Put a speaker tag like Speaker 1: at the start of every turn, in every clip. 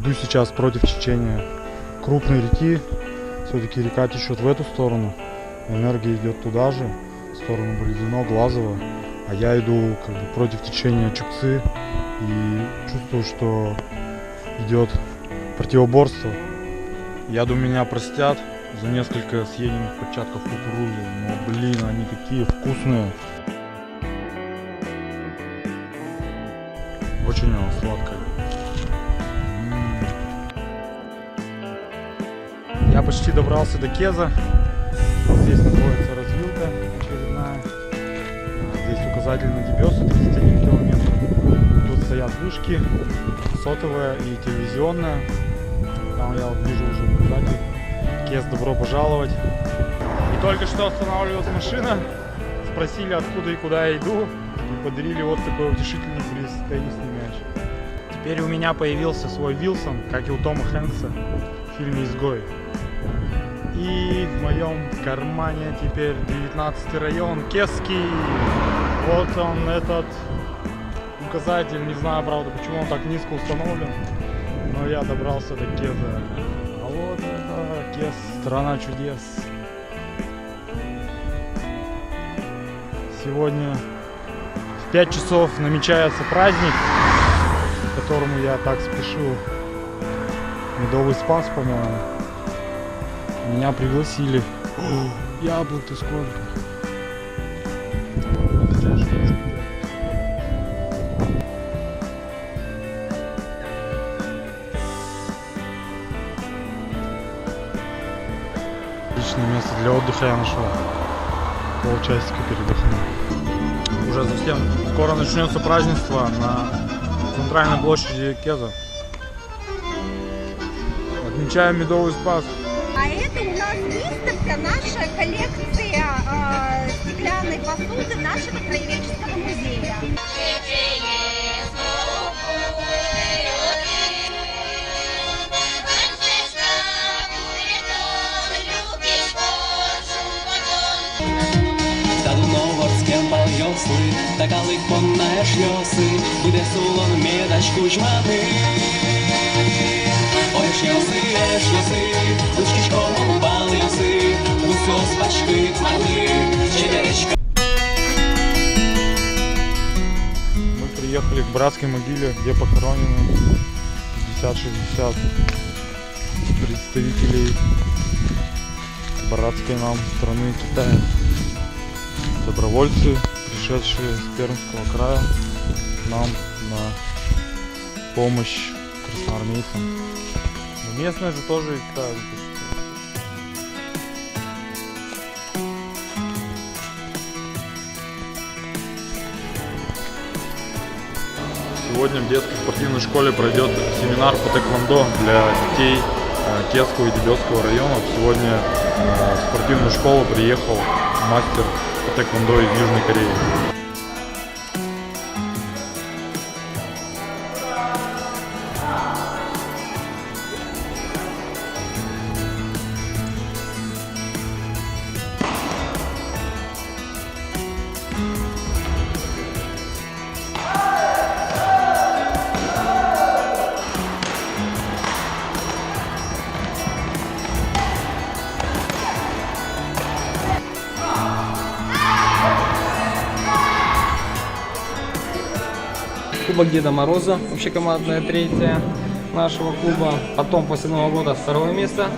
Speaker 1: Иду сейчас против течения крупной реки. Все-таки река течет в эту сторону. Энергия идет туда же, в сторону Бородино, Глазово. А я иду как бы против течения Чукцы и чувствую, что идет противоборство. Я думаю, меня простят за несколько съеденных початков кукурузы. Но, блин, они такие вкусные. Очень оно сладкое. Я почти добрался до Кеза. Вот здесь находится развилка очередная. Здесь указатель на Дебёсы, 31 километр. Тут стоят вышки, сотовая и телевизионная. Там я вот вижу уже указатель. Кез, добро пожаловать. И только что останавливалась машина. Спросили, откуда и куда я иду. И подарили вот такой утешительный приз — теннисный мяч. Теперь у меня появился свой Вилсон, как и у Тома Хэнкса в фильме «Изгой». И в моем кармане теперь 19-й район, Кезский. Вот он, этот указатель. Не знаю, правда, почему он так низко установлен. Но я добрался до Кеза. А вот это Кез, страна чудес. Сегодня в 5 часов намечается праздник, к которому я так спешил. Медовый спас, по-моему. Меня пригласили. О, яблок-то сколько. Отличное место для отдыха я нашел. Полчасика передохну. Уже совсем скоро начнется празднество на центральной площади Кеза. Отмечаем Медовый спас.
Speaker 2: А это у нас выставка, наша коллекция стеклянной посуды нашего краеведческого музея.
Speaker 3: Така лихонна шльоси, буде солон медачку жмати. Ой, шльоси, ручкичком упали льоси, усьо спачки тмарли, щедеречка.
Speaker 1: Мы приехали к братской могиле, где похоронены 50-60 представителей братской нам страны Китая. Добровольцы, пришедшие с Пермского края нам на помощь красноармейцам. Но местные же тоже их ставят. Сегодня в детской спортивной школе пройдет семинар по тэквондо для детей Кезского и Дебёсского районов. Сегодня в спортивную школу приехал мастер по тэквондо из Южной Кореи.
Speaker 4: Кубок Деда Мороза, общекомандная третья нашего клуба. Потом после Нового года 2-е место.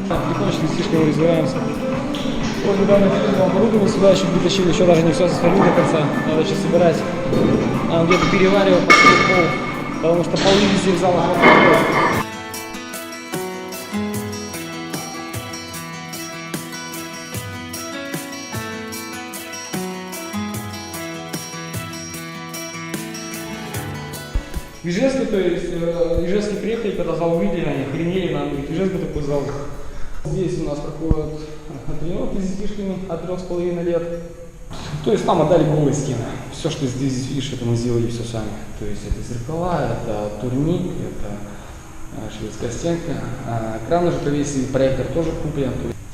Speaker 4: Потихонечку слишком разбираемся. Вот недавно оборудование сюда еще притащили, еще даже не все сохранили до конца. Надо сейчас собирать. Где-то переваривать пол, потому что полы везде в залах работают. Ижевский, то есть Ижевский приехали, когда зал увидели, они охренели, нам говорит, Ижевский такой зал. Здесь у нас проходят тренировки с детишками от 3,5 лет. То есть там отдали голые стены. Все, что здесь видишь, это мы сделали все сами. То есть это зеркала, это турник, это шведская стенка. Экран уже повесили, проектор тоже куплен.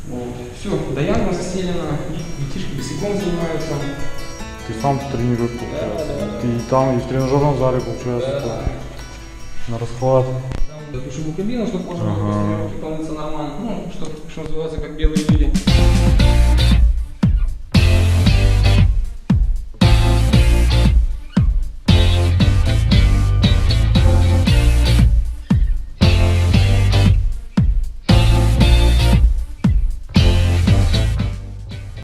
Speaker 4: Вот. Все, доярка застелена, детишки босиком занимаются.
Speaker 1: Ты сам тренируешь, получается. Ты и там, и в тренажерном зале, получается, на расхват.
Speaker 4: душевую кабину, чтобы можно было
Speaker 1: Ага.
Speaker 4: после тренировки помыться нормально. Ну, что называется, как белые люди.